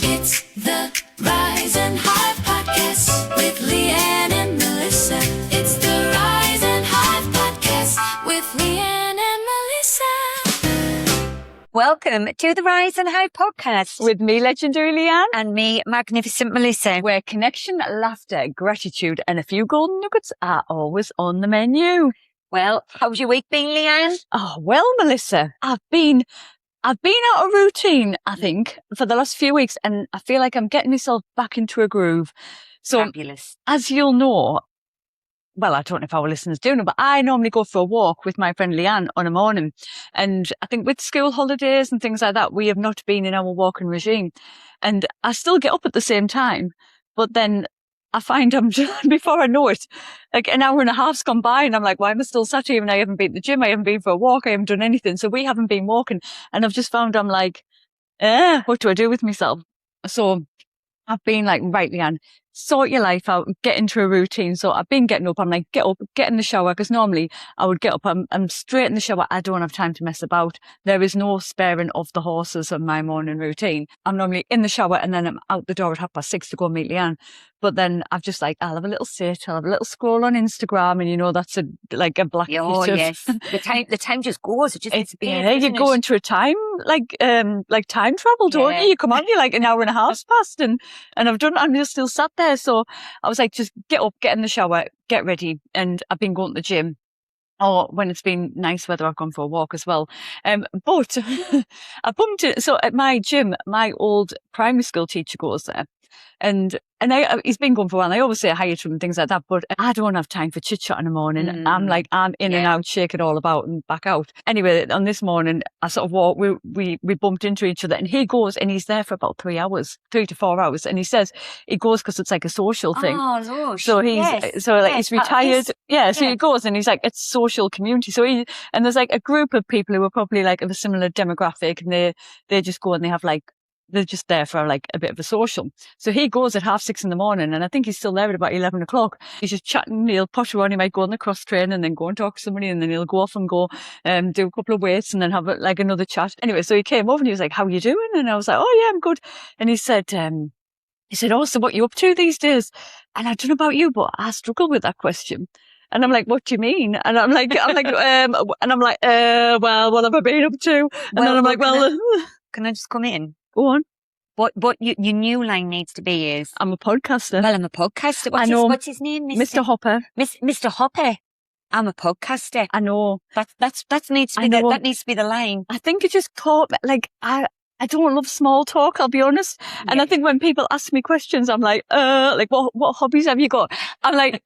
It's the Rise and Hive Podcast with Liane and Melissa. It's the Rise and Hive Podcast with Liane and Melissa. Welcome to the Rise and Hive Podcast With me, legendary Liane. and me, magnificent Melissa. Where connection, laughter, gratitude and a few golden nuggets are always on the menu. Well, how's your week been, Liane? Oh, well, Melissa, I've been out of routine, I think, for the last few weeks, and I feel like I'm getting myself back into a groove. So, Fabulous. as you'll know, well, I don't know if our listeners do know, but I normally go for a walk with my friend Liane on a morning. And I think with school holidays and things like that, we have not been in our walking regime. And I still get up at the same time, but then I find I'm just, before I know it, like an hour and a half's gone by and I'm like, why am I still sat here? And I haven't been to the gym. I haven't been for a walk. I haven't done anything. So we haven't been walking. And I've just found I'm like, what do I do with myself? So I've been like, right, Liane, sort your life out, get into a routine. So I've been getting up. I'm like, get up, get in the shower. Because normally I would get up. I'm straight in the shower. I don't have time to mess about. There is no sparing of the horses of my morning routine. I'm normally in the shower and then I'm out the door at 6:30 to go meet Liane. But then I've just like, I'll have a little sit, I'll have a little scroll on Instagram, and you know, that's a black Oh, piece of- yes. The time just goes. It just disappears. you doesn't go it? into a time, like time travel, don't Yeah. you? You come on, you're like an hour and a half's passed and I've done, I'm just still sat there. So I was like, just get up, get in the shower, get ready. And I've been going to the gym. Or when it's been nice weather, I've gone for a walk as well. But I bumped it. So at my gym, my old primary school teacher goes there. And he's been going for a while. And I always say hi to him and things like that, but I don't have time for chit chat in the morning. I'm in and out, shake it all about and back out. Anyway, on this morning, I sort of walked, we bumped into each other and he goes and he's there for about 3 to 4 hours. And he says he goes because it's like a social thing. Oh, Lord. So he's, Yes. he's retired. Yeah. So Yeah. he goes and he's like, it's social community. So and there's like a group of people who are probably like of a similar demographic and they just go and they have like, they're just there for like a bit of a social. So he goes at 6:30 in the morning and I think he's still there at about 11 o'clock. He's just chatting, he'll potter on, he might go on the cross train and then go and talk to somebody and then he'll go off and go do a couple of weights and then have like another chat. Anyway, so he came over and he was like, how are you doing? And I was like, oh yeah, I'm good. And he said, oh, so what are you up to these days? And I don't know about you, but I struggle with that question. And I'm like, what do you mean? And I'm like, well, what have I been up to? And then I'm like, Can I just come in? go on. What your new line needs to be is, I'm a podcaster. well, I'm a podcaster. I know. What's his name? Mr. Hopper. Mr. Hopper. I'm a podcaster. I know. That needs to be I know. that needs to be the line. I think it just caught me. Like, I don't love small talk, I'll be honest. And I think when people ask me questions, I'm like, what hobbies have you got? I'm like,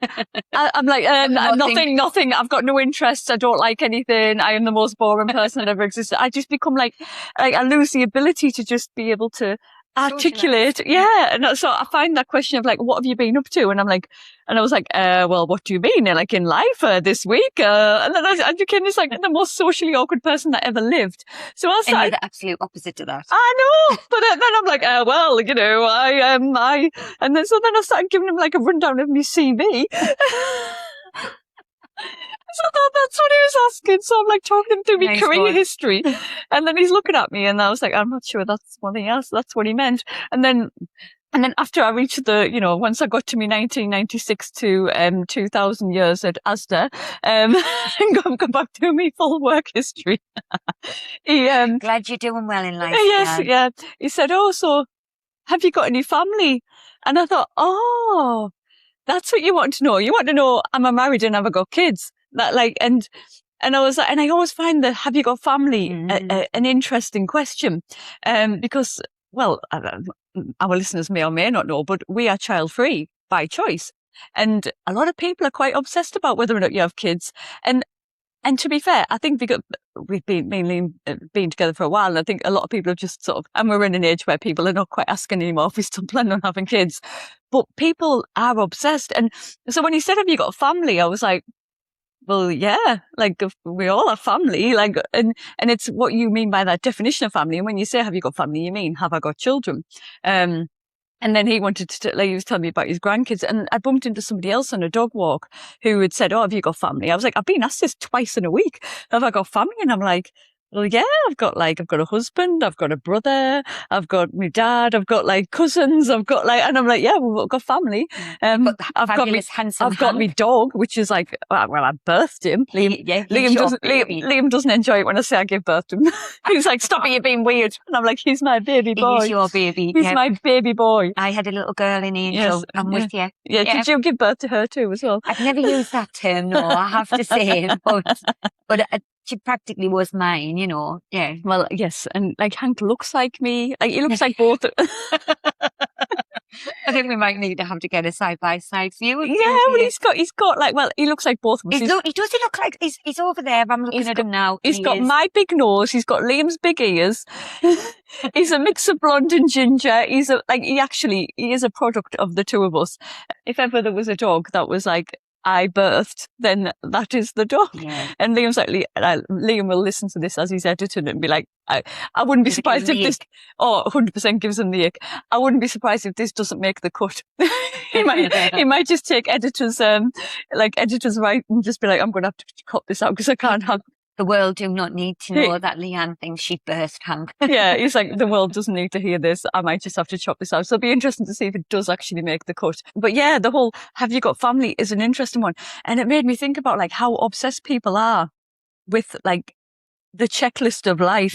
nothing. I've got no interests. I don't like anything. I am the most boring person that ever existed. I just become like I lose the ability to just be able to articulate. Yeah. And so I find that question of like, what have you been up to? And I'm like, and I was like, well, what do you mean? Like in life this week? And then I became this like the most socially awkward person that ever lived. So I And you're started, the absolute opposite to that. I know, but then I'm like, well, you know, I, and then so then I started giving him like a rundown of my CV. So that's what he was asking. So I'm like talking him through my Nice career one. history. And then he's looking at me and I was like, I'm not sure that's what he asked. That's what he meant. And then after I reached once I got to me 1996 to 2000 years at Asda, and come back to me full work history. He, Glad you're doing well in life. yes, Liane. yeah. He said, oh, so have you got any family? And I thought, oh, that's what you want to know. You want to know, am I married and have I got kids? That like, and I was like, and I always find that have you got family an interesting question, because, well, our listeners may or may not know, but we are child free by choice. And a lot of people are quite obsessed about whether or not you have kids. And to be fair, I think because we've been together for a while, and I think a lot of people have just sort of, and we're in an age where people are not quite asking anymore if we still plan on having kids. But people are obsessed. And so when he said, have you got a family? I was like, well, yeah, like we all have family, like, and it's what you mean by that definition of family. And when you say, have you got family, you mean, have I got children? And then he wanted to, like, he was telling me about his grandkids, and I bumped into somebody else on a dog walk who had said, oh, have you got family? I was like, I've been asked this twice in a week. Have I got family? And I'm like, Well, yeah, I've got a husband, I've got a brother, I've got my dad, I've got like cousins, and I'm like, yeah, we've got family. But the I've got fabulous, handsome I've got my Hank. dog, which is like, well, I birthed him. He's your baby. Liam doesn't enjoy it when I say I give birth to him. He's like, stop it, you're being weird. And I'm like, he's my baby boy. He's your baby. He's my baby boy. I had a little girl in Angel. Yes, I'm with you. Yeah, did you give birth to her too as well? I've never used that term, no, I have to say, but she practically was mine, you know. Yeah. Well, yes, and like Hank looks like me. Like he looks like both. I think we might need to have to get a side by side view. Yeah, well, he's got like, well, he looks like both of us. He does look like he's over there. I'm looking at him now. He's got my big nose. He's got Liam's big ears. He's a mix of blonde and ginger. He is a product of the two of us. If ever there was a dog that was like I birthed, then that is the dog. Yeah. And Liam's like, Liam will listen to this as he's edited it and be like, I wouldn't be surprised if this, 100% gives him the ick. I wouldn't be surprised if this doesn't make the cut. he might just take editors right and just be like, I'm going to have to cut this out because I can't have. The world do not need to know that Liane thinks she birthed Hank. Yeah, he's like, the world doesn't need to hear this. I might just have to chop this out. So it'll be interesting to see if it does actually make the cut. But yeah, the whole have you got family is an interesting one. And it made me think about like how obsessed people are with like the checklist of life.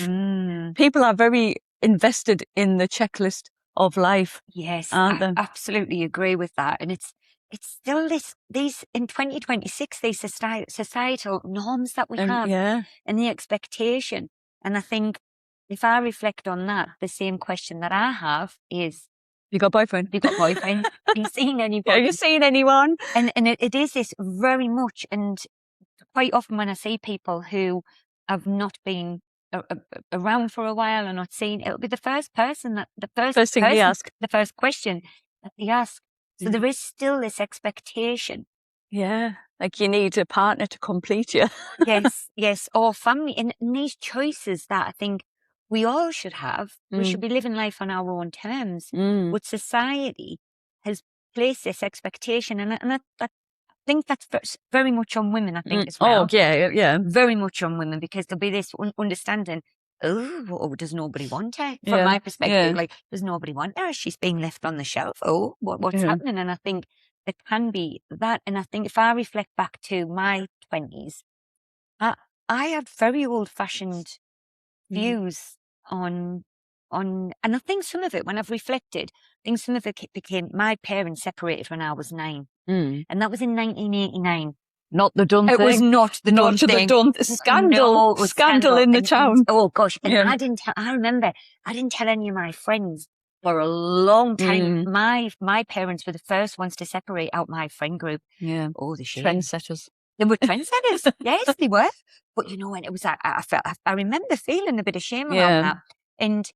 People are very invested in the checklist of life. Yes, I absolutely agree with that. And it's still these in 2026, these societal norms that we have and the expectation. And I think if I reflect on that, the same question that I have is, you got a boyfriend? Have you got a boyfriend? Have you seen anybody? Have you seen anyone? And it is this very much, and quite often when I see people who have not been around for a while or not seen, it'll be the first person the first thing they ask, the first question that they ask. So there is still this expectation. Yeah, like you need a partner to complete you. yes, or family. And these choices that I think we all should have, we should be living life on our own terms. But society has placed this expectation, and I think that's very much on women, I think, as well. Oh, yeah. Very much on women, because there'll be this understanding, does nobody want her? From my perspective, like, does nobody want her? She's being left on the shelf. Oh, what's happening? And I think there can be that. And I think if I reflect back to my 20s, I had very old-fashioned views on, and I think some of it, when I've reflected, I think some of it became, my parents separated when I was 9. And that was in 1989. Not the done thing. It was not the done thing. Scandal. No, scandal in the town. Oh gosh. And I remember I didn't tell any of my friends for a long time. My parents were the first ones to separate out my friend group. Yeah. Oh, the shame. Trendsetters. They were trendsetters. Yes, they were. But you know, when it was, I remember feeling a bit of shame around that. And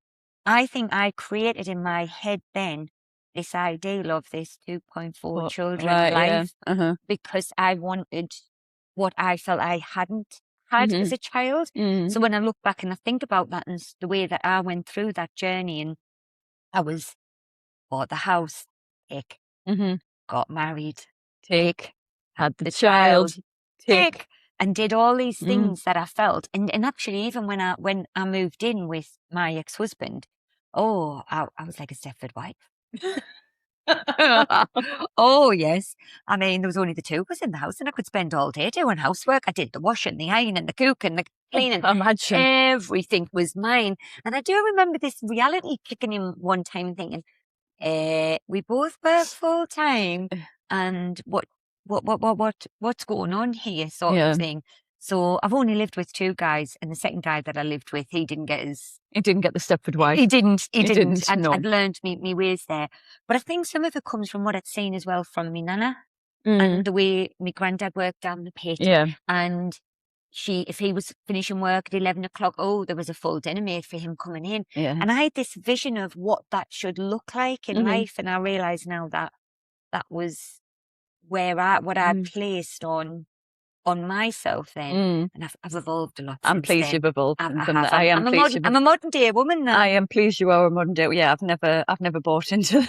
I think I created in my head then this ideal of this 2.4 children life because I wanted what I felt I hadn't had as a child. So when I look back and I think about that and the way that I went through that journey, and I bought the house, got married, had the child, and did all these things that I felt. And actually, even when I moved in with my ex-husband, I was like a Stepford wife. Oh yes, I mean there was only the two of us in the house, and I could spend all day doing housework. I did the washing, the ironing, the cooking, the cleaning. Imagine. Everything was mine. And I do remember this reality kicking in one time, and thinking, we both work full time, and what's going on here, sort of thing. So I've only lived with two guys, and the second guy that I lived with, he didn't get the Stepford wife. He didn't. No. I'd learned me ways there. But I think some of it comes from what I'd seen as well from me nana and the way my granddad worked down the pit. Yeah. And if he was finishing work at 11 o'clock, there was a full dinner made for him coming in. Yeah. And I had this vision of what that should look like in life, and I realise now that that was where what I placed on on myself then, and I've evolved a lot. I'm since pleased then. you've evolved I from have. that. I am pleased. I'm a modern day woman now. I am pleased you are a modern day. Yeah, I've never bought into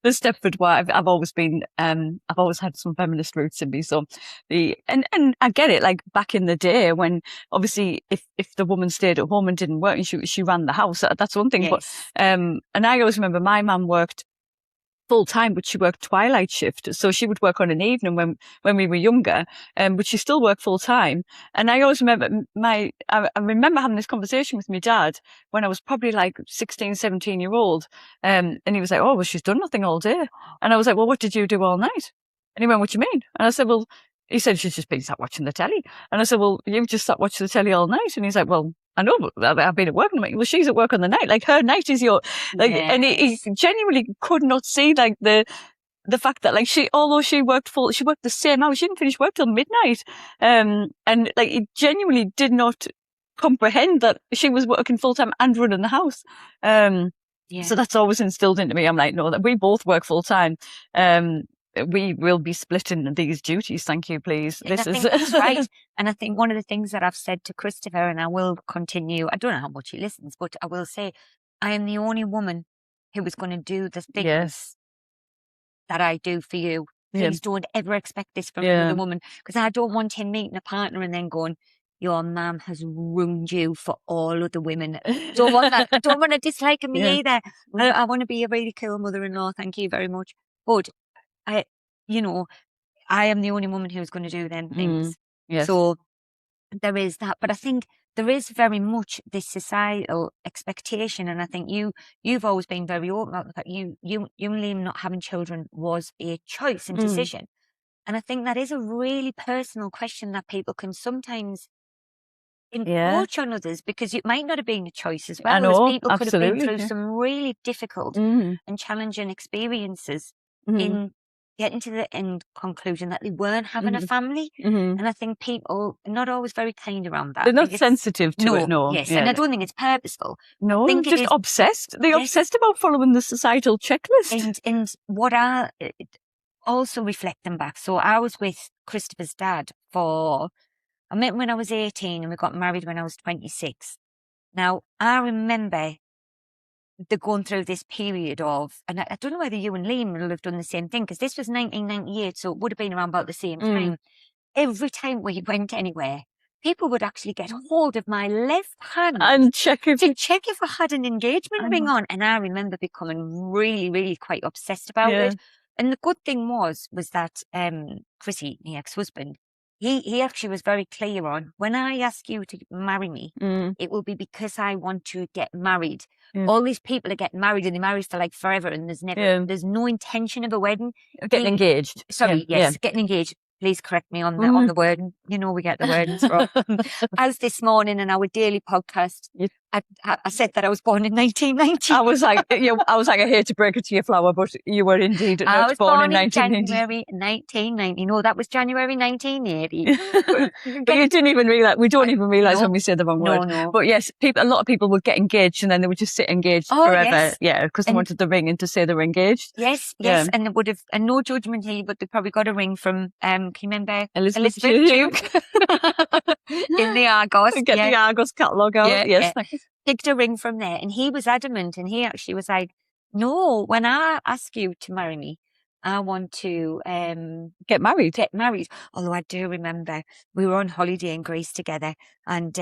the Stepford wife. I've always been, I've always had some feminist roots in me. So and I get it. Like back in the day when obviously if the woman stayed at home and didn't work and she ran the house, that's one thing. Yes. But, and I always remember my mum worked full time, but she worked twilight shift. So she would work on an evening when we were younger, but she still worked full time. And I always remember I remember having this conversation with my dad when I was probably like 16, 17 year old. And he was like, oh, well, she's done nothing all day. And I was like, well, what did you do all night? And he went, what do you mean? And I said, well, he said, she's just been sat watching the telly. And I said, well, you've just sat watching the telly all night. And he's like, well, I know, but I've been at work. And I'm like, well, she's at work on the night. Like her night is your, like, and he genuinely could not see like the fact that like although she worked the same hours. She didn't finish work till midnight. And like he genuinely did not comprehend that she was working full time and running the house. So that's always instilled into me. I'm like, no, that we both work full time. We will be splitting these duties. Thank you, please. That's right. And I think one of the things that I've said to Christopher, and I will continue, I don't know how much he listens, but I will say, I am the only woman who is going to do the things that I do for you. Please don't ever expect this from another woman, because I don't want him meeting a partner and then going, your mum has ruined you for all other women. Don't want that. I don't want to dislike me either. I want to be a really cool mother-in-law. Thank you very much. But I am the only woman who's going to do them things. Yes. So there is that. But I think there is very much this societal expectation. And I think you've always been very open about the fact you and Liam not having children was a choice and decision. And I think that is a really personal question that people can sometimes encroach on others, because it might not have been a choice as well. I know, people could have been through some really difficult and challenging experiences in getting to the end conclusion that they weren't having a family. And I think people are not always very kind around that. They're not sensitive to it, no. Yes, and I don't think it's purposeful. No, they're just obsessed. They're obsessed about following the societal checklist. And what I also reflecting back, so I was with Christopher's dad I met him when I was 18 and we got married when I was 26. Now, I remember they're going through this period of, and I don't know whether you and Liam will have done the same thing, because this was 1998, so it would have been around about the same time. Every time we went anywhere, people would actually get hold of my left hand and check if I had an engagement ring on. And I remember becoming really, really quite obsessed about it. And the good thing was that Chrissy, my ex-husband, he actually was very clear on, when I ask you to marry me, it will be because I want to get married. All these people are getting married and they marry for like forever, and there's no intention of a wedding. Getting engaged. Sorry, getting engaged. Please correct me on the word. You know we get the words wrong. As this morning in our daily podcast, I said that I was born in 1990. I was like, I hate to break it to you, Flower, but you were indeed not born in 1990. January 1990. No, that was January 1980. But you didn't even realise. We don't even realise when we say the wrong word. No. But yes, a lot of people would get engaged and then they would just sit engaged forever. Yeah, because they wanted the ring and to say they were engaged. Yes, and they would have, and no judgment here, but they probably got a ring from, can you remember Elizabeth Duke? In the Argos. Get the Argos catalogue out. Yes. Picked a ring from there, and he was adamant, and he actually was like, no, when I ask you to marry me, I want to get married. Although I do remember we were on holiday in Greece together, and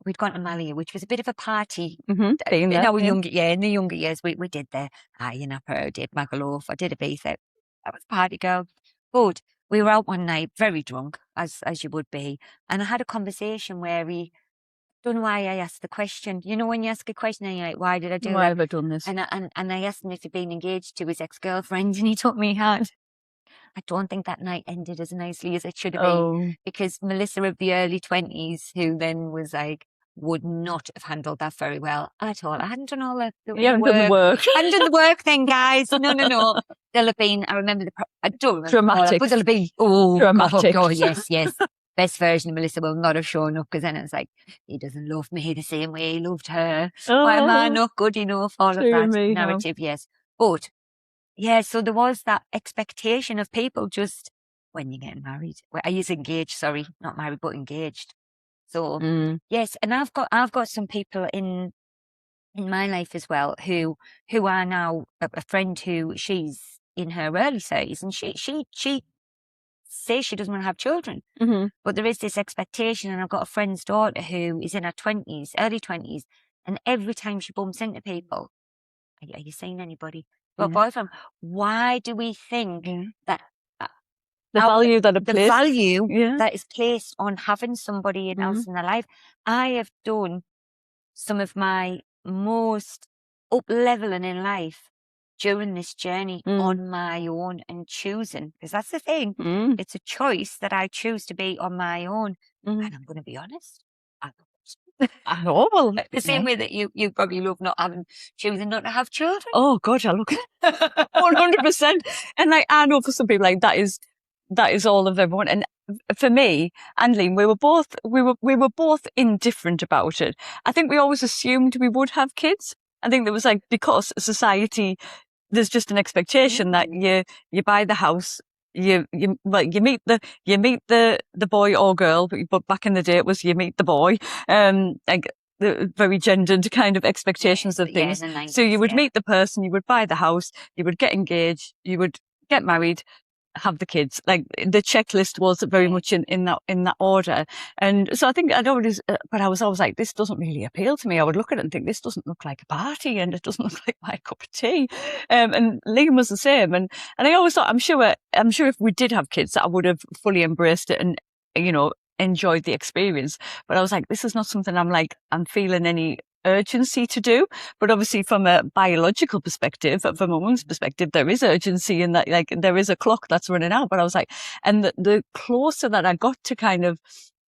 we'd gone to Malia, which was a bit of a party. In the younger years, we did the Napa, did Magaluf, I did Ibiza. I was a party girl. But we were out one night, very drunk, as you would be, and I had a conversation where don't know why I asked the question. You know, when you ask a question and you're like, why did I do Why it? have I done this? And I asked him if he'd been engaged to his ex-girlfriend, and he told me he had. I don't think that night ended as nicely as it should have been, because Melissa of the early 20s, who then was like, would not have handled that very well at all. I hadn't done all the You haven't done the work. I hadn't done the work then, guys. No. There'll have been, I remember I don't remember. Dramatic. But there'll be, dramatic. God, yes. Best version of Melissa will not have shown up, because then it's like, he doesn't love me the same way he loved her. Why am I not good enough? All of that narrative, yes. But, so there was that expectation of people just when you're getting married. Well, I use engaged, sorry, not married, but engaged. So yes, and I've got some people in my life as well who are now a friend who she's in her early 30s, and she says she doesn't want to have children, but there is this expectation. And I've got a friend's daughter who is in her 20s, early 20s, and every time she bumps into people, are you seeing anybody? Well, boyfriend, why do we think that the value that that is placed on having somebody else in their life? I have done some of my most up-leveling in life during this journey on my own and choosing, because that's the thing. It's a choice that I choose to be on my own. And I'm going to be honest, I know. Well, the same way that you probably love choosing not to have children. Oh God, I look 100%. And like, I know for some people, like that is all of everyone. And for me and Liane, we were both indifferent about it. I think we always assumed we would have kids. I think there was like, because society, there's just an expectation that you buy the house, you meet the boy or girl, but back in the day it was you meet the boy, like the very gendered kind of expectations of things. So you would meet the person, you would buy the house, you would get engaged, you would get married, have the kids. Like the checklist was very much in that order. And so I think but I was always like, this doesn't really appeal to me. I would look at it and think, this doesn't look like a party, and it doesn't look like my cup of tea. And Liane was the same. And I always thought, I'm sure if we did have kids, that I would have fully embraced it and, enjoyed the experience. But I was like, this is not something I'm feeling any urgency to do. But obviously from a biological perspective, from a woman's perspective, there is urgency in that, like there is a clock that's running out. But I was like, and the closer that I got to kind of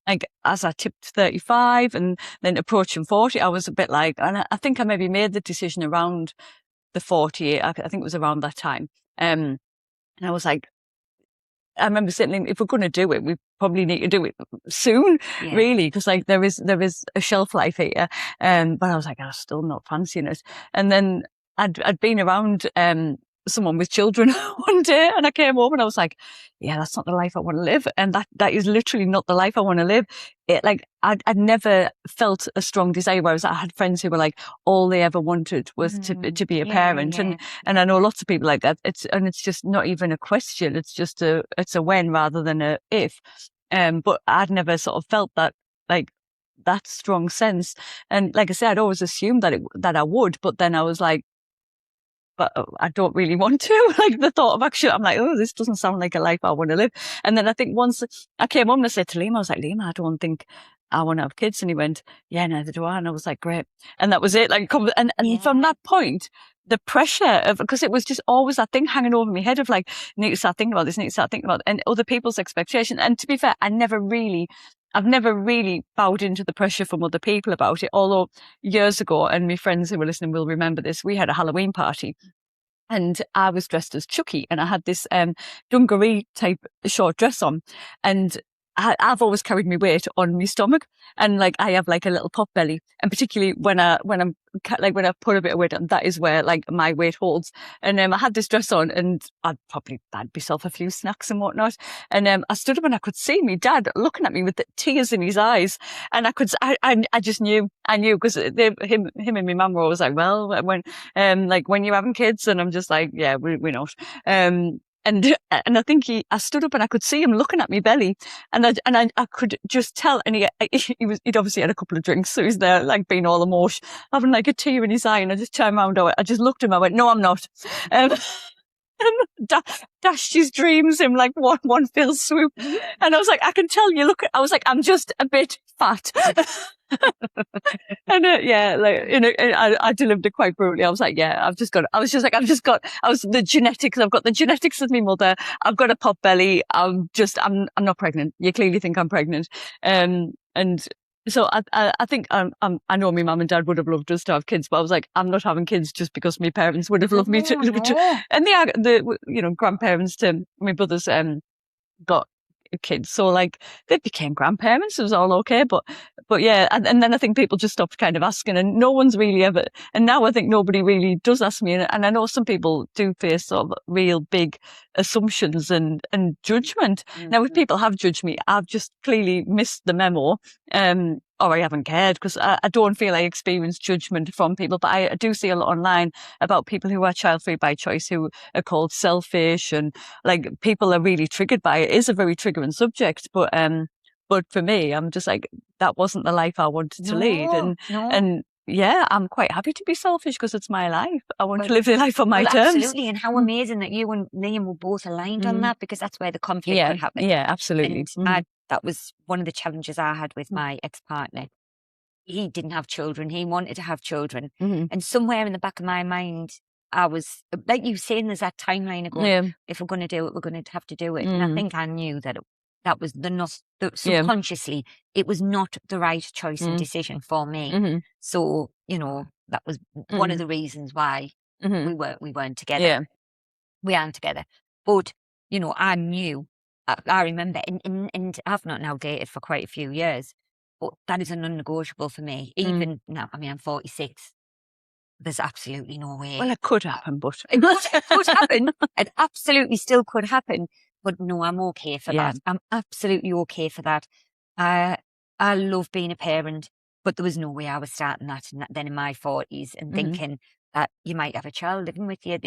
like, as I tipped 35 and then approaching 40, I was a bit like, and I think I maybe made the decision around the 48. I think it was around that time. And I was like, I remember saying, if we're going to do it, we probably need to do it soon, really, because like there is a shelf life here. But I was like, I'm still not fancying it. And then I'd been around someone with children one day, and I came home and I was like, yeah, that's not the life I want to live. And that is literally not the life I want to live. I'd never felt a strong desire, whereas I had friends who were like, all they ever wanted was to be a parent. And I know lots of people like that. It's just not even a question. It's just it's a when rather than a if. But I'd never sort of felt that, like, that strong sense. And like I said, I'd always assumed that I would, but then I was like, but I don't really want to. Like the thought of actually, I'm like, oh, this doesn't sound like a life I want to live. And then I think once I came home and I said to Liam, I was like, Liam, I don't think I want to have kids. And he went, yeah, neither do I. And I was like, great. And that was it. Like, and from that point, the pressure of, because it was just always that thing hanging over my head of like, need to start thinking about this, need to start thinking about it, and other people's expectations. And to be fair, I've never really bowed into the pressure from other people about it. Although years ago, and my friends who were listening will remember this, we had a Halloween party and I was dressed as Chucky and I had this dungaree type short dress on, and I've always carried my weight on my stomach, and like I have like a little pot belly, and particularly when I put a bit of weight on, that is where like my weight holds. And I had this dress on, and I'd myself a few snacks and whatnot. And I stood up and I could see my dad looking at me with the tears in his eyes, and I just knew, because him and my mum were always like, well, when you're having kids, and I'm just like, yeah, we're not. And I think I stood up and I could see him looking at me belly, and I could just tell. And he'd obviously had a couple of drinks, so he's there like being all emotion, having like a tear in his eye. And I just turned around, I just looked at him, I went, no, I'm not. And dashed his dreams in like one fell swoop. And I was like, I can tell you, I was like, I'm just a bit fat. And I delivered it quite brutally. I was like, yeah, I've got the genetics. I've got the genetics of my mother. I've got a pot belly. I'm not pregnant. You clearly think I'm pregnant. And so I think I know my mum and dad would have loved us to have kids, but I was like, I'm not having kids just because my parents would have loved me to. And the grandparents to my brothers got kids, so like they became grandparents. It was all okay, but yeah, and then I think people just stopped kind of asking, and no one's really ever. And now I think nobody really does ask me, and I know some people do face sort of real big assumptions and judgment. Now, if people have judged me, I've just clearly missed the memo, or I haven't cared, because I don't feel I experience judgment from people. But I do see a lot online about people who are child-free by choice, who are called selfish, and like people are really triggered by it. It is a very triggering subject, but for me, I'm just like, that wasn't the life I wanted to lead, and yeah, I'm quite happy to be selfish because it's my life. I want to live the life on my terms. Absolutely. And how amazing that you and Liam were both aligned on that, because that's where the conflict could happen. Yeah, absolutely. And that was one of the challenges I had with my ex-partner. He didn't have children. He wanted to have children. And somewhere in the back of my mind, I was, like you saying, there's that timeline of going, if we're going to do it, we're going to have to do it. And I think I knew that that was subconsciously, it was not the right choice and decision for me. So, you know, that was one of the reasons why we weren't together. Yeah. We aren't together. But, you know, I knew, I remember, and I've not now dated for quite a few years, but that is a non-negotiable for me. Even now, I mean, I'm 46. There's absolutely no way. Well, it could happen, but it could happen. It absolutely still could happen. But no, I'm okay for that. I'm absolutely okay for that. I love being a parent, but there was no way I was starting that then in my 40s and thinking that you might have a child living with you.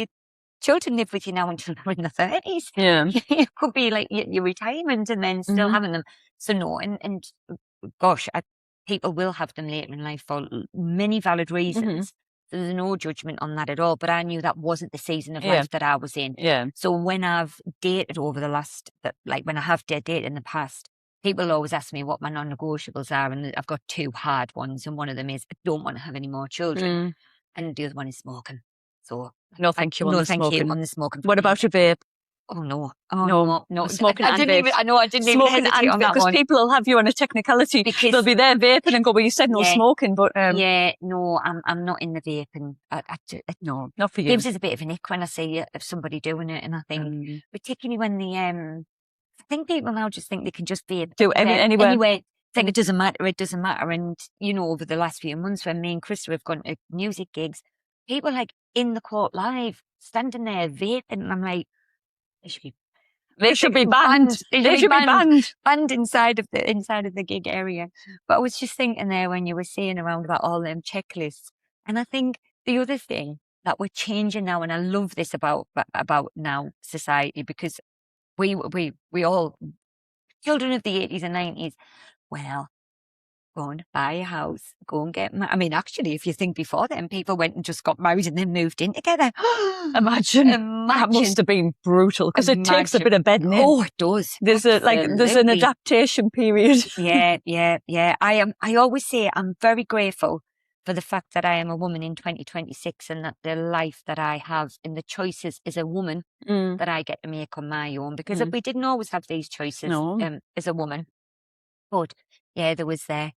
Children live with you now until they're in the 30s. Yeah. It could be like your retirement and then still having them. So no, and gosh, people will have them later in life for many valid reasons. There's no judgment on that at all, but I knew that wasn't the season of life that I was in. Yeah. So when I've dated over the last, like when I have dated in the past, people always ask me what my non-negotiables are, and I've got two hard ones, and one of them is I don't want to have any more children, and the other one is smoking. So no, thank you on no, the thank smoking. you on the smoking. What about a vape? Oh no, no. Smoking I didn't even. I know I didn't even hesitate on that because one. people will have you on a technicality because they'll be there vaping and go, "Well, you said no smoking," but no, I'm not in the vaping. No, not for you. It gives us a bit of an ick when I see somebody doing it, and I think particularly when the I think people now just think they can just vape anywhere. Anyway, think it doesn't matter. It doesn't matter. And you know, over the last few months, when me and Krista have gone to music gigs, people like in the court live, standing there vaping, and I'm like, they should be banned. They should be banned. Banned inside of the gig area. But I was just thinking there when you were saying around about all them checklists, and I think the other thing that we're changing now, and I love this about now society, because we all children of the 80s and 90s. Well, go and buy a house, go and get married. I mean, actually, if you think before then, people went and just got married and then moved in together. Imagine. That must have been brutal, because it takes a bit of bedding in. Oh, it does. There's an adaptation period. Yeah. I always say I'm very grateful for the fact that I am a woman in 2026, and that the life that I have and the choices as a woman that I get to make on my own, because if we didn't always have these choices as a woman. But yeah, there was buy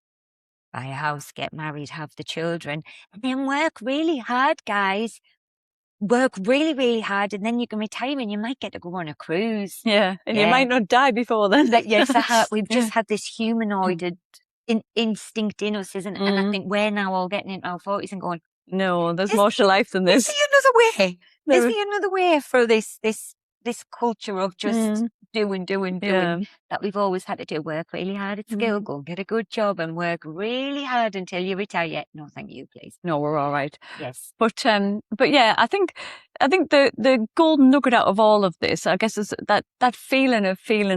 a house, get married, have the children, and then work really hard, guys. Work really, really hard, and then you can retire and you might get to go on a cruise. Yeah, and you might not die before then. Yes, we've just had this humanoided instinct in us, isn't it? And I think we're now all getting into our 40s and going, no, there's more to life than this. Is there another way? Is there another way for this culture of just doing that we've always had to do? Work really hard at school, go and get a good job, and work really hard until you retire. No, thank you, please. No, we're all right. Yes. But yeah, I think the golden nugget out of all of this, I guess, is that feeling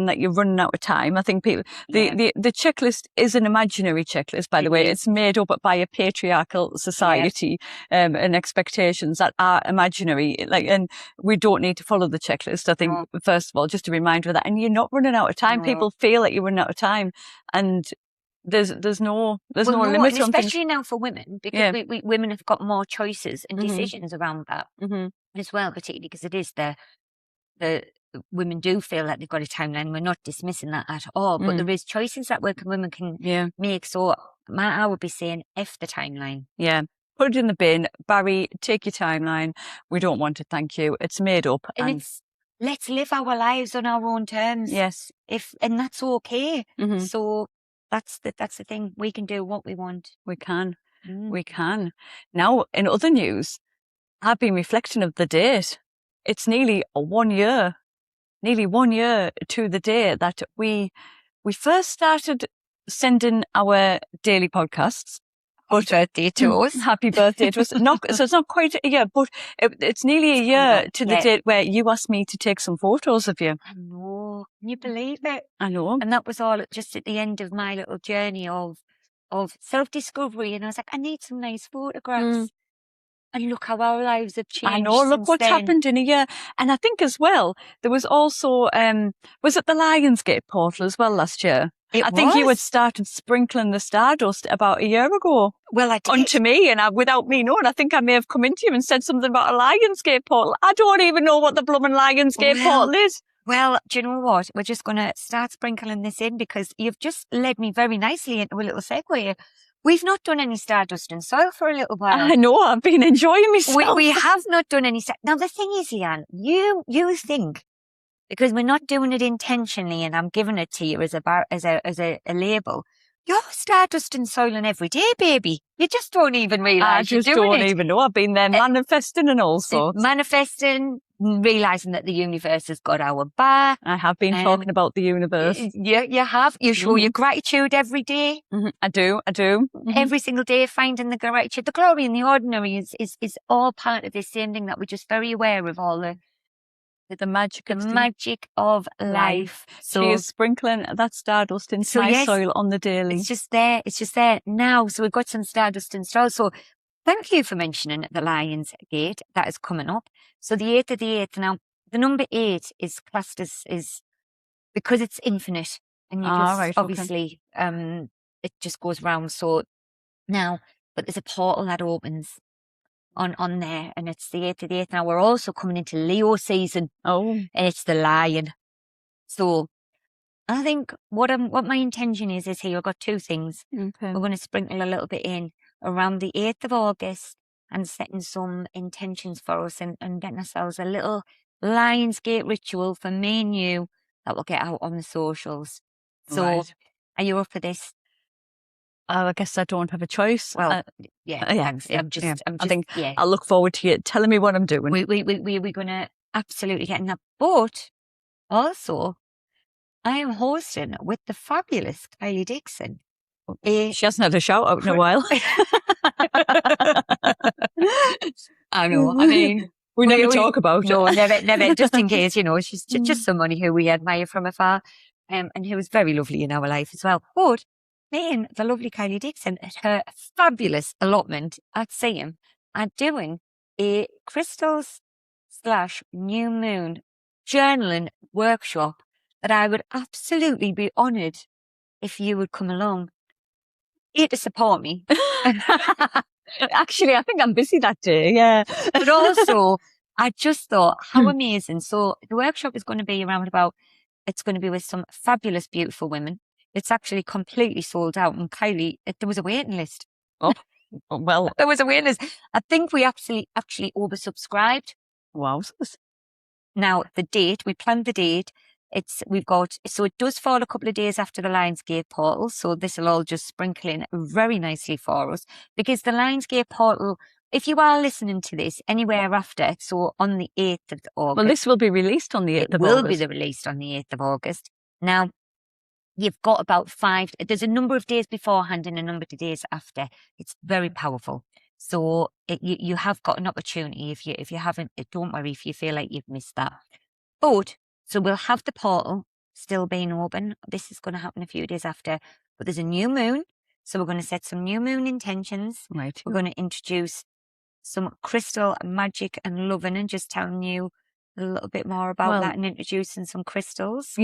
that you're running out of time. I think people, the checklist is an imaginary checklist, by the way. It's made up by a patriarchal society, and expectations that are imaginary. And we don't need to follow the checklist. I think, first of all, just a reminder of that. And you're not running out of time. People feel like you're running out of time, and there's no limit on things. Especially now for women, because we women have got more choices and decisions around that as well, particularly because it is the women do feel like they've got a timeline. We're not dismissing that at all, but there is choices that women can make. So I would be saying F the timeline. Yeah. Put it in the bin. Barry, take your timeline. We don't want it, thank you. It's made up. And it's, let's live our lives on our own terms. Yes. And that's okay. So that's the thing. We can do what we want. We can. We can. Now, in other news, I've been reflecting of the date. It's nearly 1 year nearly 1 year to the day that we first started sending our daily podcasts. Happy birthday to us. Happy birthday to us. So it's not quite a year, but it's nearly a year to the date where you asked me to take some photos of you. I know. Can you believe it? I know. And that was all just at the end of my little journey of self-discovery. And I was like, I need some nice photographs. And look how our lives have changed. I know, look what's happened in a year. And I think as well, there was also, was it the Lionsgate portal as well last year? I think you had started sprinkling the stardust about a year ago. Well, I did. Onto me, and without me knowing, I think I may have come into you and said something about a Lionsgate portal. I don't even know what the blooming Lionsgate portal is. Well, do you know what? We're just going to start sprinkling this in because you've just led me very nicely into a little segue. We've not done any stardust and soil for a little while. I know, I've been enjoying myself. We have not done any. Now, the thing is, Liane, you think, because we're not doing it intentionally and I'm giving it to you as a label, you're stardust and soiling every day, baby. You just don't even realise you're doing it. I just don't even know. I've been there manifesting and all sorts. Manifesting, realising that the universe has got our back. I have been talking about the universe. Yeah, you have. You show your gratitude every day. I do. Every single day, finding the gratitude. The glory in the ordinary is all part of this same thing that we're just very aware of all the magic of life. So you're sprinkling that stardust into my soil on the daily. It's just there now. So we've got some stardust and soil. So thank you for mentioning the Lionsgate. That is coming up. So the 8th of the 8th. Now, the number 8 is classed as because it's infinite. And you obviously, it just goes round. So now, but there's a portal that opens on there, and it's the 8th of the 8th. Now we're also coming into Leo season. And it's the Lion. So I think what my intention is here, I've got two things. We're going to sprinkle a little bit in around the 8th of August and setting some intentions for us and getting ourselves a little Lionsgate ritual for me and you that will get out on the socials. So are you up for this? I guess I don't have a choice. Well, thanks. I think I'll look forward to you telling me what I'm doing. We're going to absolutely get in that. But also, I am hosting with the fabulous Kylie Dixon. She hasn't had a shout out in a while. I know. I mean, we never talk about it. No, never. Just in case, she's just somebody who we admire from afar, and who was very lovely in our life as well. But me and the lovely Kylie Dixon at her fabulous allotment at Seaham are doing a crystals / new moon journaling workshop that I would absolutely be honoured if you would come along. Here to support me. Actually, I think I'm busy that day, yeah. But also, I just thought, how amazing. So the workshop is going to be it's going to be with some fabulous, beautiful women. It's actually completely sold out. And Kylie, there was a waiting list. Oh, well. There was a waiting list. I think we actually oversubscribed. Wow. Now, the date, we planned the date. So it does fall a couple of days after the Lionsgate portal. So this will all just sprinkle in very nicely for us. Because the Lionsgate portal, if you are listening to this anywhere after, so on the 8th of August. Well, this will be released on the 8th of August. It will be released on the 8th of August. Now, you've got about there's a number of days beforehand and a number of days after. It's very powerful. So you have got an opportunity. If you haven't, don't worry if you feel like you've missed that. But, so we'll have the portal still being open. This is going to happen a few days after. But there's a new moon. So we're going to set some new moon intentions. Right. We're going to introduce some crystal magic and loving and just telling you a little bit more about that and introducing some crystals.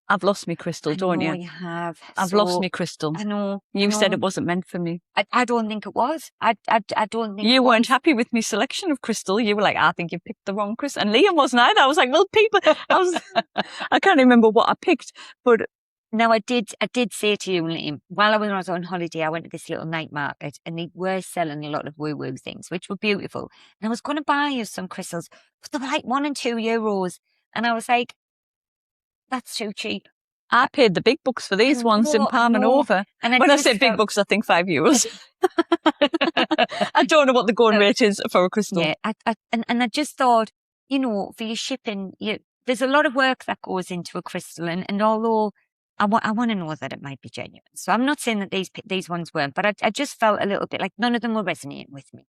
I've lost me crystal, don't you? I know you have. I've lost me crystal. I know. You said it wasn't meant for me. I don't think it was. I don't think you weren't happy with my selection of crystal. You were like, I think you picked the wrong crystal. And Liam wasn't either. I was like, well, I can't remember what I picked, but. Now, I did say to you, Liam, while I was on holiday, I went to this little night market and they were selling a lot of woo-woo things, which were beautiful. And I was going to buy you some crystals, but they were like €1 and €2. And I was like, that's too cheap. I paid the big bucks for these ones in Palm and over. And when I say big bucks, I think €5. I don't know what the going rate is for a crystal. Yeah, and I just thought, for your shipping, there's a lot of work that goes into a crystal, and although I want to know that it might be genuine. So I'm not saying that these ones weren't, but I just felt a little bit like none of them were resonating with me.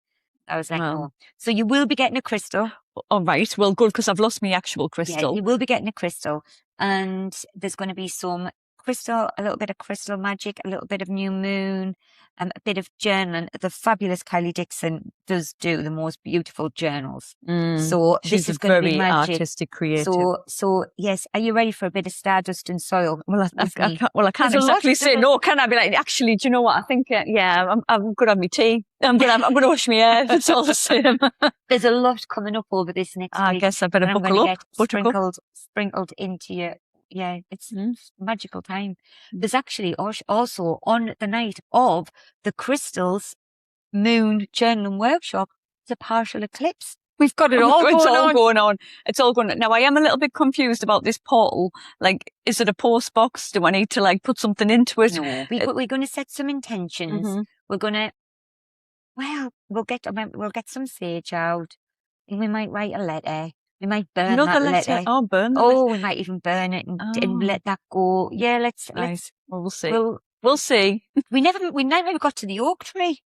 I was like, no. So you will be getting a crystal. All right. Well, good, because I've lost my actual Yeah, crystal. you will be getting a crystal, and there's going to be some crystal, a little bit of crystal magic, a little bit of new moon, a bit of journaling. The fabulous Kylie Dixon does do the most beautiful journals. So She's this is a going to be very magic. artistic creative. So yes, are you ready for a bit of stardust and soil? Well, I can't There's a lot- exactly say no. Can I be like, actually, do you know what? I think, I'm going to have my tea. I'm going to wash my hair. It's all the same. There's a lot coming up over this next week. I guess I better and I'm buckle gonna up. get sprinkled into you. Yeah, it's magical time. There's actually also on the night of the crystals moon journaling workshop, it's a partial eclipse. We've got it all It's going all on. going on. It's all going on. Now, I am a little bit confused about this portal. Like, is it a post box? Do I need to like put something into it? No, we're going to set some intentions. We're going to, we'll get some sage out. And we might write a letter. We might burn Another that letter. Oh, burn the Oh, we might even burn it and let that go. Yeah, let's. Well, we'll see. We'll see. We never got to the oak tree.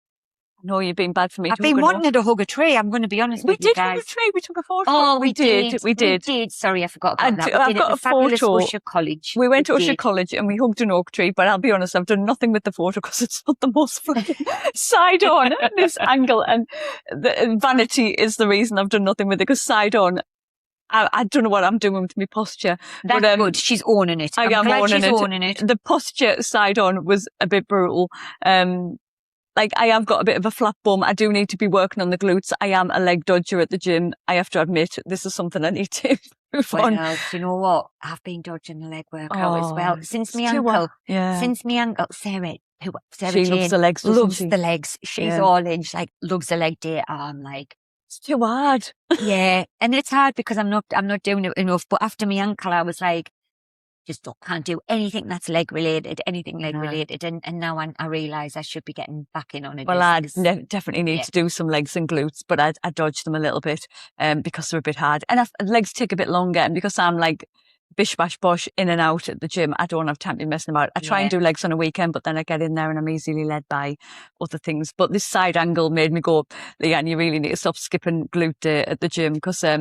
No, you've been bad for me. I've been wanting to hug a tree. I'm going to be honest with you guys. We did hug a tree. We took a photo. Oh, we did. We did. Sorry, I forgot about that. I've got a photo. Usher College. We went to Usher College and we hugged an oak tree. But I'll be honest, I've done nothing with the photo because it's not the most side on this angle, and the vanity is the reason I've done nothing with it. Because side on, I don't know what I'm doing with my posture. That's good. She's owning it. I'm glad she's owning it. The posture side on was a bit brutal. Like, I have got a bit of a flat bum. I do need to be working on the glutes. I am a leg dodger at the gym. I have to admit, this is something I need to improve on. Well, do you know what? I've been dodging the leg workout as well. Since my ankle. Sarah she Jane loves the legs, loves she? the legs. She's all in. She loves the leg day. I'm like, it's too hard. Yeah. And it's hard because I'm not doing it enough. But after my ankle, I was like, can't do anything that's leg related, and now I realise I should be getting back in on it. Well, I definitely need to do some legs and glutes, but I dodge them a little bit because they're a bit hard. And legs take a bit longer, and because I'm like bish bash bosh in and out at the gym, I don't have time to be messing about. I try and do legs on a weekend, but then I get in there and I'm easily led by other things. But this side angle made me go, Liane, you really need to stop skipping glute day at the gym, because I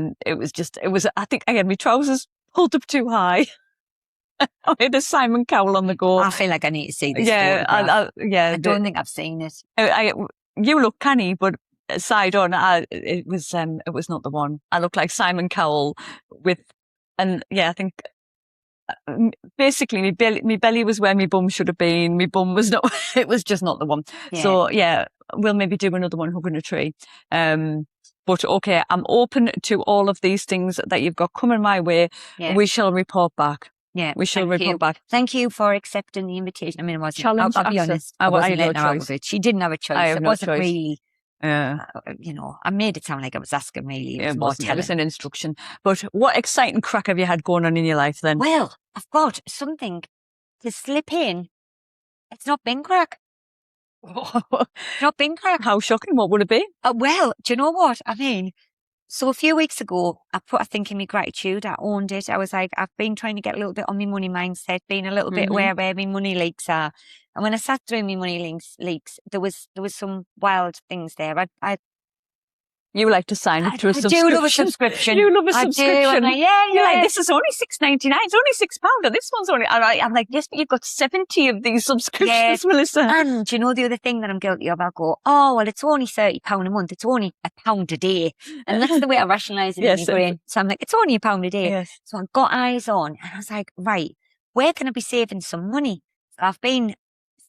think I had my trousers pulled up too high. I had a Simon Cowell on the go. I feel like I need to see this. I don't think I've seen it. You look canny, but side on, it was not the one. I look like Simon Cowell I think basically my belly was where my bum should have been. My bum was not. It was just not the one. Yeah. So we'll maybe do another one hugging a tree. But okay, I'm open to all of these things that you've got coming my way. Yeah. We shall report back. Yeah, we shall report back. Thank you for accepting the invitation. I mean, it wasn't. Challenge. I'll be honest. I wasn't letting her out of it. She didn't have a choice. It wasn't really. I made it sound like I was asking really. It was an instruction. But what exciting crack have you had going on in your life then? Well, I've got something to slip in. It's not bin crack. Not bin crack. How shocking. What would it be? Well, do you know what? I mean, so a few weeks ago, I put a thing in my gratitude. I owned it. I was like, I've been trying to get a little bit on my money mindset, being a little bit where my money leaks are. And when I sat through my money leaks, there was some wild things there. You like to sign up to a subscription. I do love a subscription. You love a subscription. You're like, this is only $6.99. It's only £6. And this one's only. I'm like, yes, but you've got 70 of these subscriptions, Melissa. And do you know the other thing that I'm guilty of? I'll go, oh, well, it's only £30 a month. It's only £1 a day. And that's the way I rationalise it in my brain. So I'm like, it's only £1 a day. Yes. So I've got eyes on, and I was like, right, where can I be saving some money? So I've been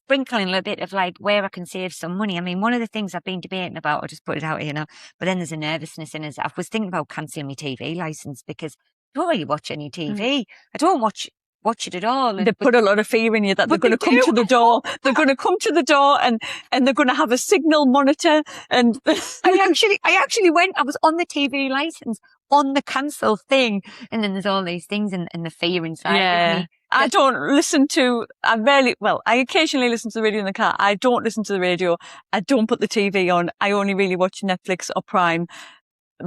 sprinkling a little bit of like where I can save some money. I mean, one of the things I've been debating about, I'll just put it out here now, but then there's a nervousness in it. I was thinking about cancelling my TV licence because I don't really watch any TV. I don't watch it at all. They put a lot of fear in you that they're going to come to the door. They're going to come to the door and they're going to have a signal monitor. And I actually went, I was on the TV licence on the cancel thing. And then there's all these things and the fear inside of me. I don't listen to, I occasionally listen to the radio in the car. I don't listen to the radio. I don't put the TV on. I only really watch Netflix or Prime.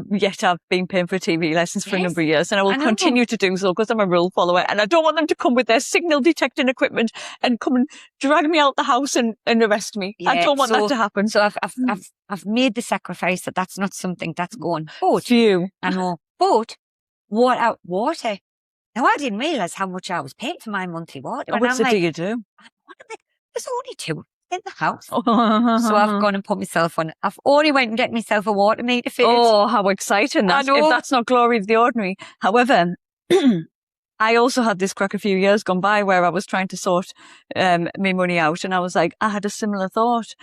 yet I've been paying for a TV license for a Yes, number of years, and I will I know. continue to do so because I'm a rule follower, and I don't want them to come with their signal detecting equipment and come and drag me out the house and arrest me. I Yeah, don't want that so- to happen. So I've made the sacrifice that's not something that's going. But Phew. I know. But water. Now I didn't realise how much I was paying for my monthly water. And What I'm do like, you do? there's only two in the house. So So I've gone and put myself on. I've only went and get myself a water meter fitted. Oh, how exciting I that! know. If that's not glory of the ordinary. However, I also had this crack a few years gone by where I was trying to sort my money out, and I was like, I had a similar thought.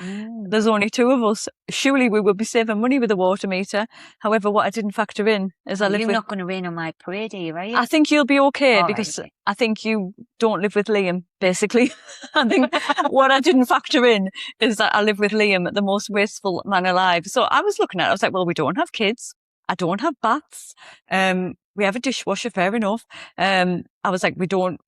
There's only two of us. Surely we would be saving money with a water meter. However, what I didn't factor in is You're not going to rain on my parade, are you? Are you? I think you'll be okay All right, because okay. I think you don't live with Liam, basically. I think what I didn't factor in is that I live with Liam, the most wasteful man alive. So I was looking at it, I was like, well, we don't have kids. I don't have baths. We have a dishwasher, fair enough. I was like, we don't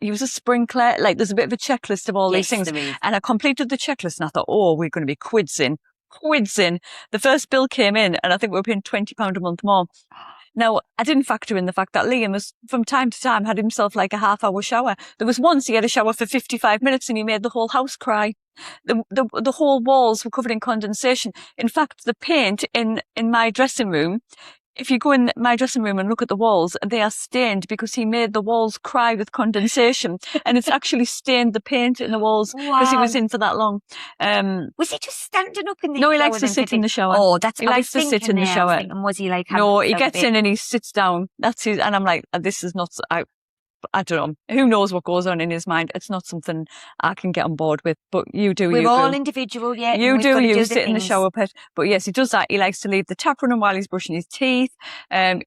use a sprinkler. Like, there's a bit of a checklist of all these things. There is. And I completed the checklist and I thought, oh, we're going to be quids in. The first bill came in and I think we were paying £20 a month more. Now, I didn't factor in the fact that Liam has, from time to time, had himself like a half-hour shower. There was once he had a shower for 55 minutes and he made the whole house cry. The whole walls were covered in condensation. In fact, the paint in my dressing room, if you go in my dressing room and look at the walls, they are stained because he made the walls cry with condensation. And it's actually stained the paint in the walls because he was in for that long. Was he just standing up in the No, shower? he likes to then? sit in the shower. Oh, that's He I likes was to sit thinking in the there, I was shower. thinking, was he like having No, he himself a gets bit- in and he sits down. That's his, and I'm like, this is not, I don't know. Who knows what goes on in his mind? It's not something I can get on board with, but you do. We're you all do. individual, yeah. and You we've got to you the sit in the things. shower pit. But yes, he does that. He likes to leave the tap running while he's brushing his teeth.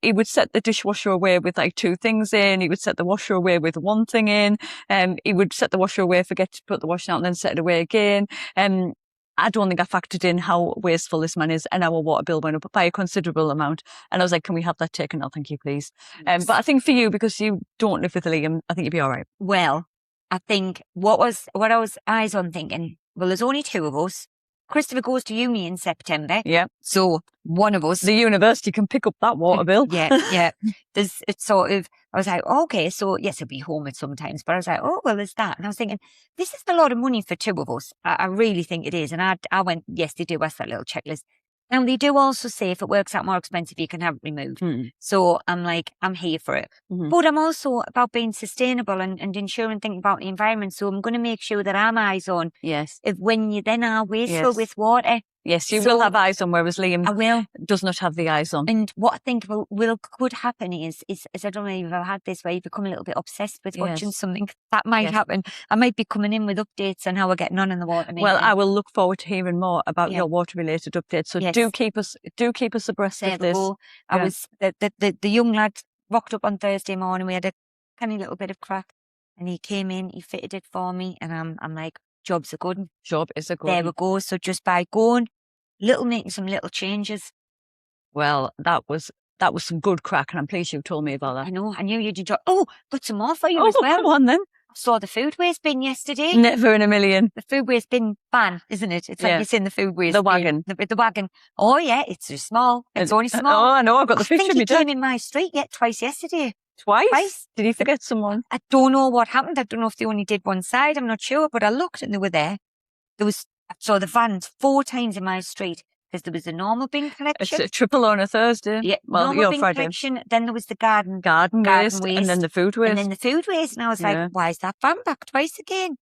He would set the dishwasher away with like two things in. He would set the washer away with one thing in. He would set the washer away, forget to put the washing out and then set it away again. I don't think I factored in how wasteful this man is, and our water bill went up by a considerable amount. And I was like, can we have that taken out? Thank you, please. But I think for you, because you don't live with Liam, I think you'd be all right. Well, I think what I was eyes on thinking, well, there's only two of us. Christopher goes to uni in September. Yeah. So one of us. The university can pick up that water bill. Yeah. It's sort of, I was like, okay, so yes, he'll be home at sometimes, but I was like, oh, well, there's that. And I was thinking, this is a lot of money for two of us. I really think it is. And I went, yes, they do. That's that little checklist. And they do also say if it works out more expensive, you can have it removed. So I'm like, I'm here for it. But I'm also about being sustainable and ensuring, thinking about the environment. So I'm going to make sure that I'm eyes on. Yes. If when you then are wasteful with water. Yes, you So- will have eyes on, whereas Liam I will. does not have the eyes on. And what I think could happen is I don't know if you've ever had this where you become a little bit obsessed with watching Yes. something. That might Yes. happen. I might be coming in with updates on how we're getting on in the water meter. Well, I will look forward to hearing more about Yeah. your water-related updates. So Yes. do keep us abreast There of we this. go. I Yeah. was the young lad rocked up on Thursday morning. We had a tiny little bit of crack, and he came in, he fitted it for me, and I'm like, job's a good one. Job is a good. There we go. So just by going, making some little changes. Well, that was some good crack, and I'm pleased you told me about I that. know. I knew you'd enjoy. Oh, got some more for you Oh, as well. come on then. I saw the food waste bin yesterday. Never in a million. The food waste bin ban, isn't it? It's like Yeah. it's in the food waste The bin. wagon. The wagon. Oh yeah, it's just small. It's only Oh, small. I know. I've got the I think picture of he me dad. came in my street twice yesterday. Twice? Twice. Did he forget someone? I don't know what happened. I don't know if they only did one side. I'm not sure, but I looked and they were there. I saw the vans 4 times in my street because there was a normal bin It's collection. a triple on a Thursday. Yeah, Well, normal you're bin Friday. collection. Then there was the garden Garden waste, and then the food waste. and then the food waste. And I was Yeah. like, why is that van back twice again?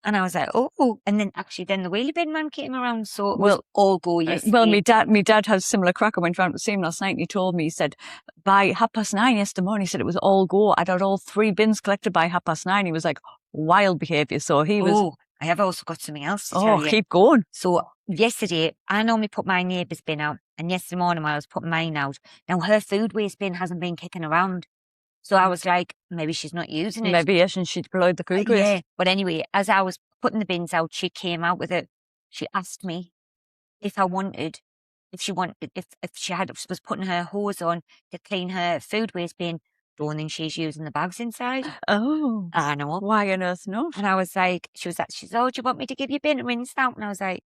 And I was like, oh. And then actually, then the wheelie bin man came around. So it was Well, all go yesterday. Well, my dad has similar crack. I went round to see him last night and he told me, he said, by 9:30 yesterday morning, he said it was all go. I'd had all 3 bins collected by 9:30. He was like, wild behaviour. So he was, Oh, I have also got something else to tell you. keep going. So yesterday, I normally put my neighbour's bin out. And yesterday morning, while I was putting mine out, now her food waste bin hasn't been kicking around. So I was like, maybe she's not using it. Maybe yes, and she deployed the food waste. Yeah. But anyway, as I was putting the bins out, she came out with it. She asked me if she was putting her hose on to clean her food waste bin. Don't think she's using the bags inside. Oh, I know. why on earth not? And I was like, she said, oh, do you want me to give you bin a rinse out? And I was like,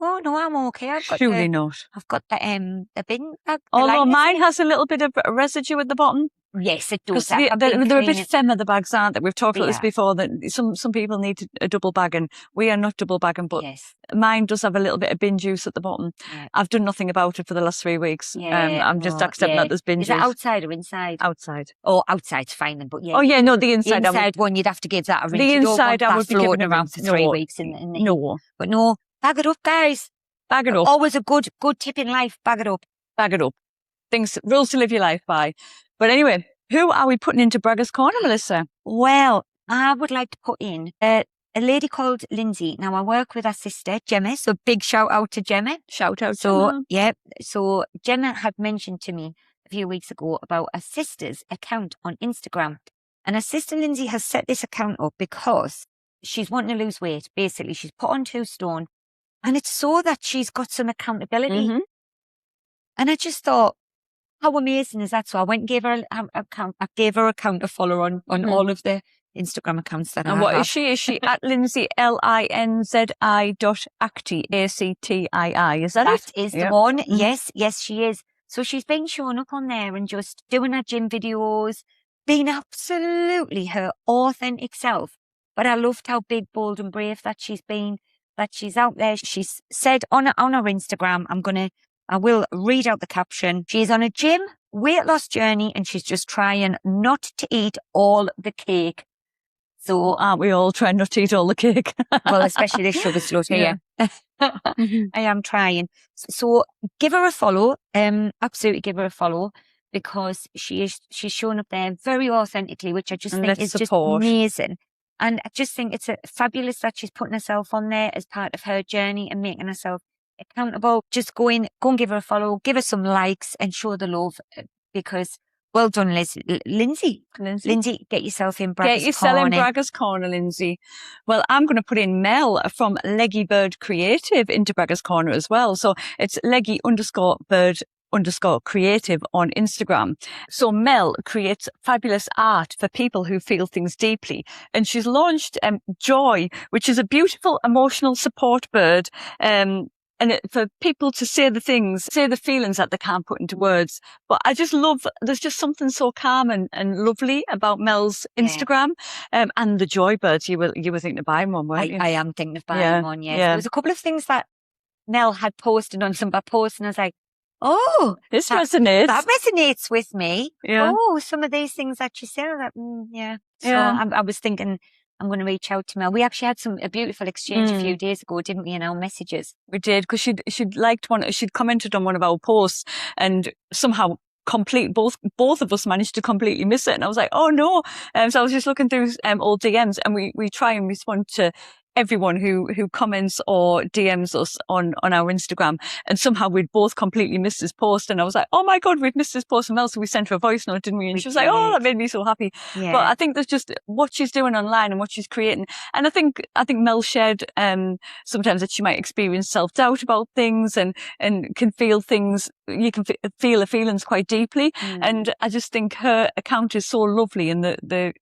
Oh no, I'm okay. Surely not. I've got the bin bag. Although mine has a little bit of residue at the bottom. Yes, it Because does. they're a bit femma, the bags, aren't they? We've talked about this Yeah. before, that some people need a double bagging. We are not double bagging, but Yes. mine does have a little bit of bin juice at the bottom. Yeah. I've done nothing about it for the last 3 weeks. Yeah, I'm just accepting that there's bin Is juice. it outside or inside? Outside. Oh, outside's fine then, but yeah. Oh yeah, no, the The inside. inside one, you'd have to give that a rinse. The You don't inside, want I that would be giving floating a around rinse. for 3 No. weeks in the No. But no, bag it up, guys. Bag it up. Always a good tip in life. Bag it up. Bag it up. Rules to live your life by. But anyway, who are we putting into Bragger's Corner, Melissa? Well, I would like to put in a lady called Linzi. Now, I work with her sister, Gemma, so big shout out to Gemma. Shout out to So, Gemma. yeah, so Gemma had mentioned to me a few weeks ago about her sister's account on Instagram. And her sister Linzi has set this account up because she's wanting to lose weight. Basically, she's put on 2 stone. And it's so that she's got some accountability. Mm-hmm. And I just thought, how amazing is that? So I went and gave her an account. I gave her account to follow on all of the Instagram accounts that I have. And what is she? Is she at Linzi, Linzi.acti, ACTII? Is that it? That is the one. Yes, she is. So she's been showing up on there and just doing her gym videos, being absolutely her authentic self. But I loved how big, bold and brave that she's been, that she's out there. She's said on her Instagram, I will read out the caption. She's on a gym weight loss journey and she's just trying not to eat all the cake. So aren't we all trying not to eat all the cake? Well, especially this sugar slut here. I am trying. So give her a follow. Absolutely give her a follow, because she's shown up there very authentically, which I just think is just amazing. And I just think it's fabulous that she's putting herself on there as part of her journey and making herself accountable. Just go and give her a follow, give her some likes and show the love, because well done, Linzi. Get yourself in Bragger's Corner. Get yourself in Bragger's Corner, Linzi. Well, I'm going to put in Mel from Leggy Bird Creative into Bragger's Corner as well. So it's Leggy_bird_creative on Instagram. So Mel creates fabulous art for people who feel things deeply. And she's launched Joy, which is a beautiful emotional support bird. And for people to say the feelings that they can't put into words. But I just love, there's just something so calm and lovely about Mel's Instagram. And the Joy birds, you were thinking of buying one, weren't you? I am thinking of buying one, yes. Yeah. There was a couple of things that Mel had posted on some of her posts, and I was like, oh, this resonates. That resonates with me. Yeah. Oh, some of these things that she said, yeah. So I was thinking, I'm going to reach out to Mel. We actually had a beautiful exchange a few days ago, didn't we, in our messages? We did, because she'd commented on one of our posts, and somehow both of us managed to completely miss it. And I was like, oh no. So I was just looking through old DMs, and we try and respond to everyone who comments or DMs us on our Instagram, and somehow we'd both completely missed this post, and I was like, oh my god, we've missed this post from Mel. So we sent her a voice note, didn't we? And she was like, oh, that made me so happy. Yeah. But I think there's just what she's doing online and what she's creating, and I think Mel shared sometimes that she might experience self-doubt about things and can feel things. You can feel the feelings quite deeply, and I just think her account is so lovely, and the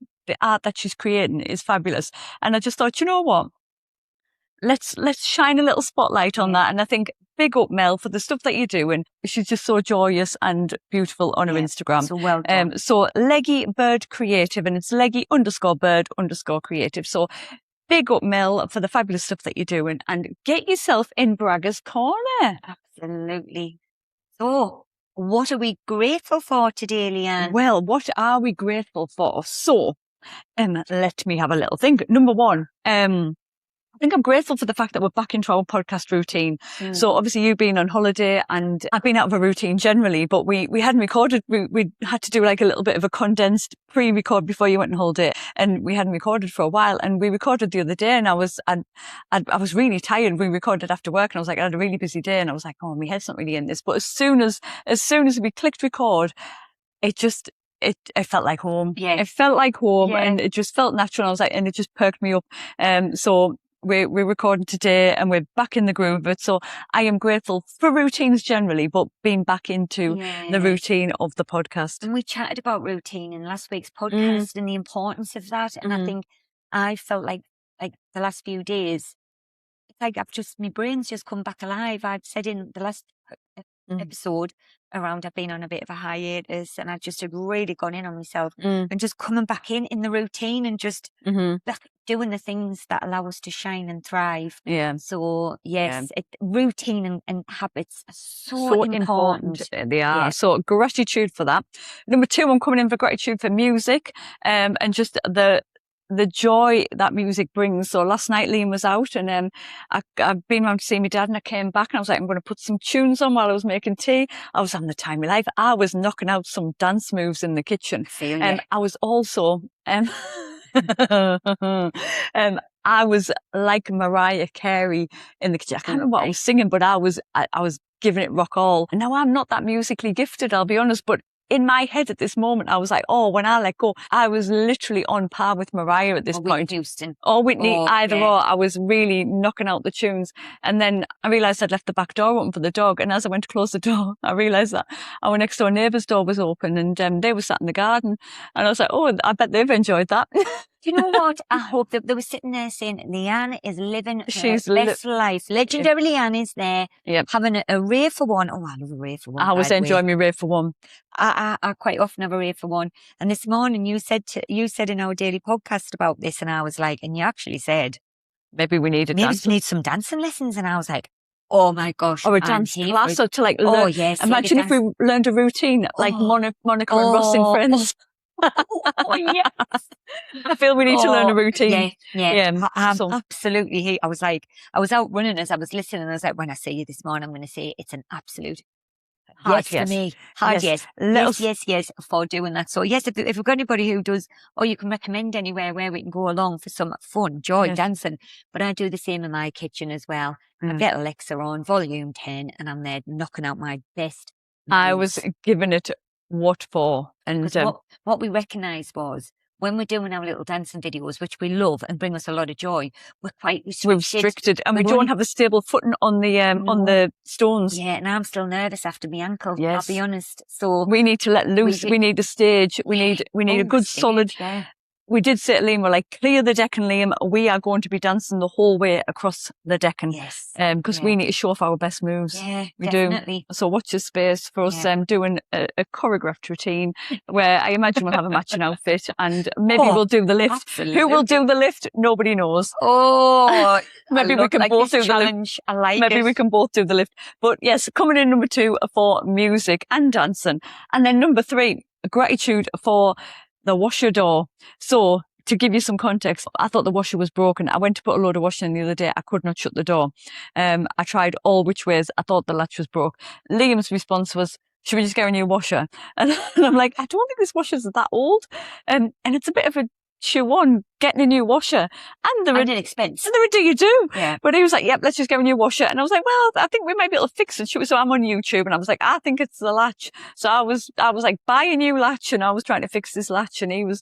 art that she's creating is fabulous. And I just thought, you know what? Let's shine a little spotlight on that. And I think big up Mel for the stuff that you do. And she's just so joyous and beautiful on her Instagram. So well done. So Leggy Bird Creative, and it's Leggy_bird_creative. So big up Mel for the fabulous stuff that you're doing, and get yourself in Bragger's Corner. Absolutely. So what are we grateful for today, Liane? Well, what are we grateful for? So, let me have a little think. Number one, I think I'm grateful for the fact that we're back into our podcast routine. So obviously you've been on holiday and I've been out of a routine generally, but we hadn't recorded. We had to do like a little bit of a condensed pre-record before you went on holiday, and we hadn't recorded for a while, and we recorded the other day, and I was really tired. We recorded after work, and I was like, I had a really busy day, and I was like, oh, my head's not really in this. But as soon as we clicked record, it felt like home. Yeah. It felt like home, and it just felt natural. I was like, and it just perked me up. So we're recording today, and we're back in the groove of it. So I am grateful for routines generally, but being back into the routine of the podcast. And we chatted about routine in last week's podcast and the importance of that. And I think I felt like the last few days, it's like my brain's just come back alive. I'd said in the last episode around I've been on a bit of a hiatus and I've just had really gone in on myself and just coming back in the routine and just like doing the things that allow us to shine and thrive. Yeah. So yes, routine and habits are so important. They are. So gratitude for that. Number 2, I'm coming in for gratitude for music, and just the joy that music brings. So last night Liane was out and I've been around to see my dad and I came back and I was like, I'm going to put some tunes on while I was making tea. I was having the time of my life. I was knocking out some dance moves in the kitchen. And I was also, I was like Mariah Carey in the kitchen. I can't remember what I was singing, but I was giving it rock all. And now I'm not that musically gifted, I'll be honest, but in my head at this moment, I was like, oh, when I let go, I was literally on par with Mariah at this point. Houston. Or Whitney, either or. I was really knocking out the tunes. And then I realised I'd left the back door open for the dog. And as I went to close the door, I realised that our next door neighbour's door was open and they were sat in the garden. And I was like, oh, I bet they've enjoyed that. Do you know what? I hope that they were sitting there saying, Liane is living her best life. Legendary Liane is there having a rave for one. Oh, I love a rave for one. I was enjoying my rave for one. I quite often have a rave for one. And this morning you said in our daily podcast about this and I was like, and you actually said, maybe we need some dancing lessons. And I was like, oh my gosh. Or a dance class or to like learn. Oh, yes. Imagine if we learned a routine like Monica and Ross in Friends. Oh, yes. I feel we need to learn a routine. Yeah. Absolutely. I was out running as I was listening and I was like, when I see you this morning, I'm going to say it's an absolute hard yes for me. Hard yes. Yes for doing that. So yes, if we've got anybody who does, or you can recommend anywhere where we can go along for some fun, joy, dancing. But I do the same in my kitchen as well. I get Alexa on volume 10 and I'm there knocking out my best. I was giving it what for. And what we recognised was when we're doing our little dancing videos, which we love and bring us a lot of joy, we're quite restricted. And we don't have a stable footing on the stones. Yeah, and I'm still nervous after my ankle, I'll be honest. So we need to let loose. We need a stage. We need a good solid. We did say to Liam, we're like, clear the deck and Liam, we are going to be dancing the whole way across the deck. Yes. Because we need to show off our best moves. Yeah, we definitely. do. So watch your space for us doing a choreographed routine where I imagine we'll have a matching outfit and maybe we'll do the lift. Absolutely. Who will do the lift? Nobody knows. Oh, maybe we can both do the lift. I like maybe it. we can both do the lift. But yes, coming in number 2 for music and dancing. And then number 3, gratitude for the washer door. So to give you some context, I thought the washer was broken. I went to put a load of washing in the other day. I could not shut the door. I tried all which ways. I thought the latch was broke. Liam's response was, should we just get a new washer? And I'm like, I don't think this washer's that old. And it's a bit of a chew on getting a new washer. And an expense. And do you do? Yeah. But he was like, yep, let's just get a new washer. And I was like, well, I think we might be able to fix it. So I'm on YouTube and I was like, I think it's the latch. So I was like, buy a new latch. And I was trying to fix this latch and he was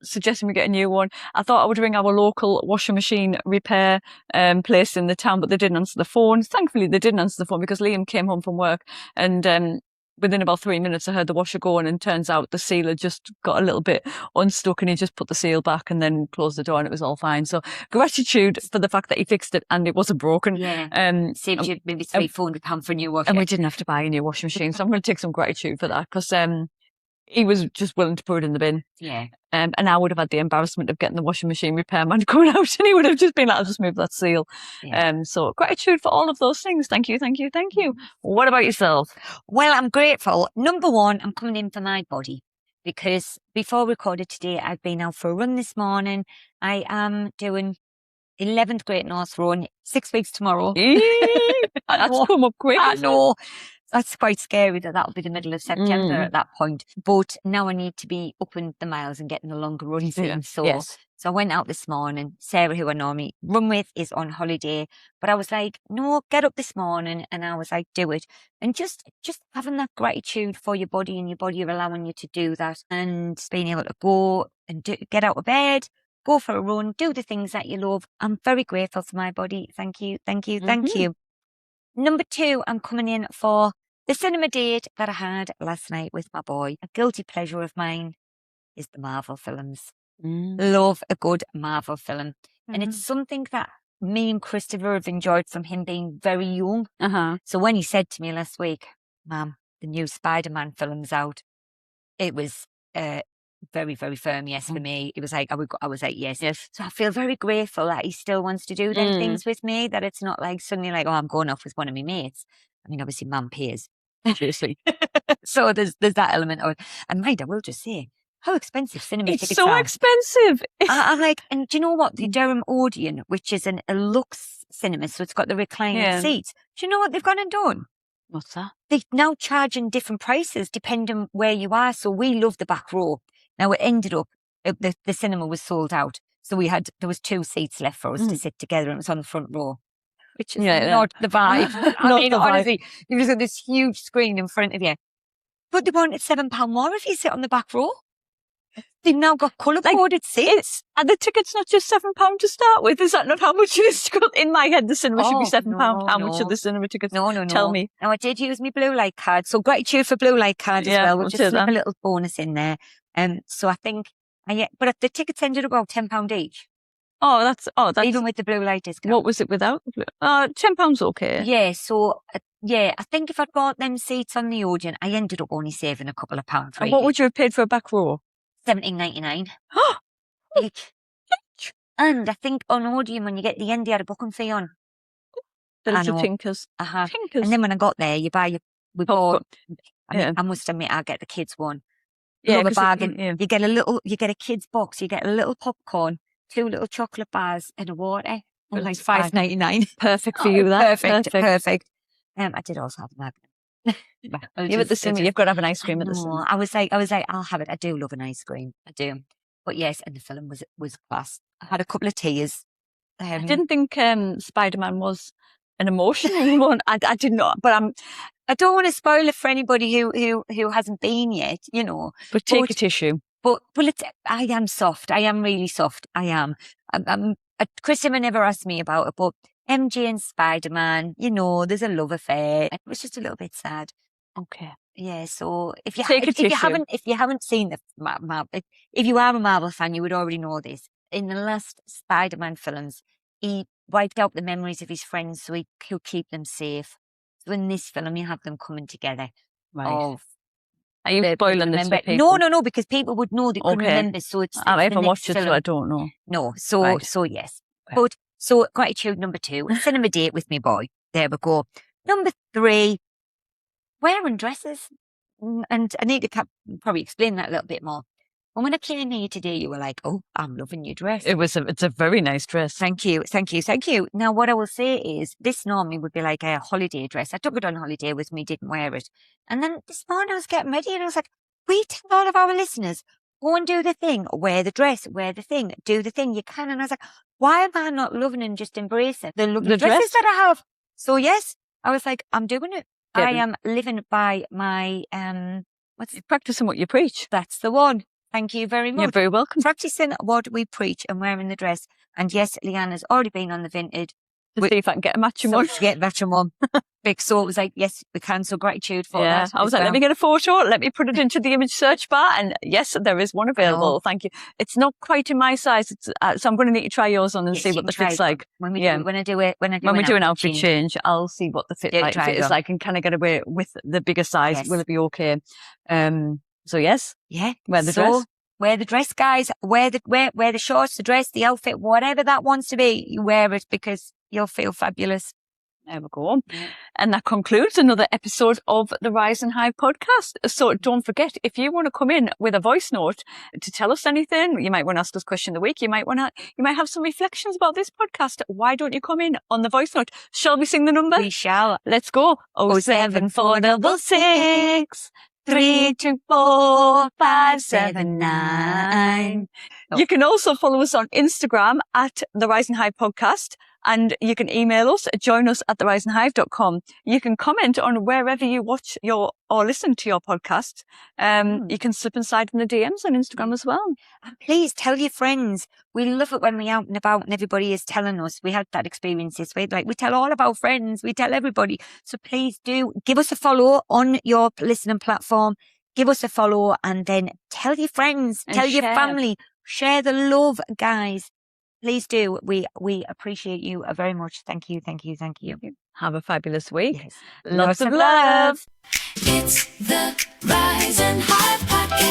suggesting we get a new one. I thought I would ring our local washing machine repair place in the town, but they didn't answer the phone. Thankfully, they didn't answer the phone because Liam came home from work and within about 3 minutes, I heard the washer going and turns out the seal had just got a little bit unstuck and he just put the seal back and then closed the door and it was all fine. So gratitude for the fact that he fixed it and it wasn't broken. Yeah. Saved you maybe £300 for a new washer. And we didn't have to buy a new washing machine. So I'm going to take some gratitude for that because he was just willing to put it in the bin. Yeah. And I would have had the embarrassment of getting the washing machine repairman coming out and he would have just been like, I'll just move that seal. Yeah. So gratitude for all of those things. Thank you. What about yourself? Well, I'm grateful. Number 1, I'm coming in for my body because before we recorded today, I've been out for a run this morning. I am doing 11th Great North Run, 6 weeks tomorrow. That's come up quick. I know. That's quite scary that that'll be the middle of September at that point. But now I need to be upping the miles and getting the longer runs in. So I went out this morning. Sarah, who I normally run with, is on holiday. But I was like, no, get up this morning. And I was like, do it. And just having that gratitude for your body and your body allowing you to do that and being able to go and get out of bed, go for a run, do the things that you love. I'm very grateful for my body. Thank you. Number 2, I'm coming in for the cinema date that I had last night with my boy. A guilty pleasure of mine is the Marvel films. Love a good Marvel film. And it's something that me and Christopher have enjoyed from him being very young. Uh-huh. So when he said to me last week, Mum, the new Spider-Man film's out, it was very, very firm yes for me. It was like, I was like, yes. So I feel very grateful that he still wants to do them things with me, that it's not like suddenly like, oh, I'm going off with one of my mates. I mean, obviously Mum pays. Seriously. So there's that element of it. And mind, I will just say, how expensive cinema tickets It's so are. expensive. I'm like, and do you know what? The Durham Odeon, which is a Lux cinema, so it's got the reclining seats. Do you know what they've gone and done? What's that? They're now charging different prices depending where you are. So we love the back row. Now it ended up, the cinema was sold out. So there was 2 seats left for us to sit together, and it was on the front row, which is not the vibe. I mean, honestly, you've just got this huge screen in front of you. But they wanted £7 more if you sit on the back row. They've now got colour-coded seats. Are the tickets not just £7 to start with? Is that not how much it is? In my head, the cinema should be £7. How much are the cinema tickets? No. Tell me. Now, I did use my blue light card, so gratitude for blue light card as well. We'll just slip a little bonus in there. So I think, but the tickets ended up about £10 each. Oh, that's even with the blue light discount. What was it without? £10 okay. Yeah, so I think if I'd bought them seats on the Odeon, I ended up only saving a couple of pounds. And what would you have paid for a back row? $17.99 each. And I think on Odeon, when you get the end, you had a booking fee on. The little tinkers. Tinkers. And then when I got there, we bought. I must admit, I get the kids one. Yeah, a bargain. You get a kids box. You get a little popcorn, 2 little chocolate bars, and a water for like $5.99. Perfect for you. That perfect. I did also have a Magnum. You're at the cinema. You've got to have an ice cream at the cinema. I was like, I'll have it. I do love an ice cream. I do. But yes, and the film was class. I had a couple of tears. I didn't think Spider-Man was an emotional one. I did not, but I don't want to spoil it for anybody who hasn't been yet, you know. But take a tissue. But I am soft. I am really soft. I am. Christopher never asked me about it, but MJ and Spider-Man, you know, there's a love affair. It was just a little bit sad. Okay. Yeah, so if you haven't seen if you are a Marvel fan, you would already know this. In the last Spider-Man films, he wiped out the memories of his friends so he could keep them safe. So in this film, you have them coming together. Right. Are you spoiling this for people? No, because people would know they couldn't remember. So it's I haven't watched it, so I don't know. No, so yes. Okay. But so gratitude number 2, cinema date with me boy. There we go. Number 3, wearing dresses. And I need to probably explain that a little bit more. And when I came here today, you were like, "Oh, I'm loving your dress." It's a very nice dress. Thank you. Now, what I will say is, this normally would be like a holiday dress. I took it on holiday with me, didn't wear it. And then this morning I was getting ready and I was like, we tell all of our listeners, go and do the thing, wear the dress, wear the thing, do the thing. You can. And I was like, why am I not loving and just embracing the lovely dresses that I have? So yes, I was like, I'm doing it. I am living by my, practicing what you preach. That's the one. Thank you very much. You're very welcome. Practicing what we preach and wearing the dress. And yes, Liane has already been on the Vinted. To see if I can get a matching one. To get a matching one. So it was like, yes, we can. So gratitude for that. I was like, let me get a photo. Let me put it into the image search bar. And yes, there is one available. Thank you. It's not quite in my size. It's, so I'm going to need to try yours on and see what the fit's like. When we do an outfit change, I'll see what the fit is like and can I get away with the bigger size? Yes. Will it be okay? So yes. Yeah. Wear the dress. Wear the dress, guys. Wear the shorts, the dress, the outfit, whatever that wants to be. You wear it because you'll feel fabulous. There we go. Yeah. And that concludes another episode of the Rise and Hive podcast. So don't forget, if you want to come in with a voice note to tell us anything, you might want to ask us question of the week. You might have some reflections about this podcast. Why don't you come in on the voice note? Shall we sing the number? We shall. Let's go. 07466 324 579. You can also follow us on Instagram at the Rise and Hive podcast. And you can email us, join us at theriseandhive.com. You can comment on wherever you watch or listen to your podcast. You can slip inside in the DMs on Instagram as well. And please tell your friends. We love it when we're out and about and everybody is telling us. We had that experience this week. Like, we tell all of our friends, we tell everybody. So please do give us a follow on your listening platform. Give us a follow and then tell your friends, tell your family, share the love, guys. Please do. We appreciate you very much. Thank you. Have a fabulous week. Yes. Lots of love. It's the Rise and Hive Podcast.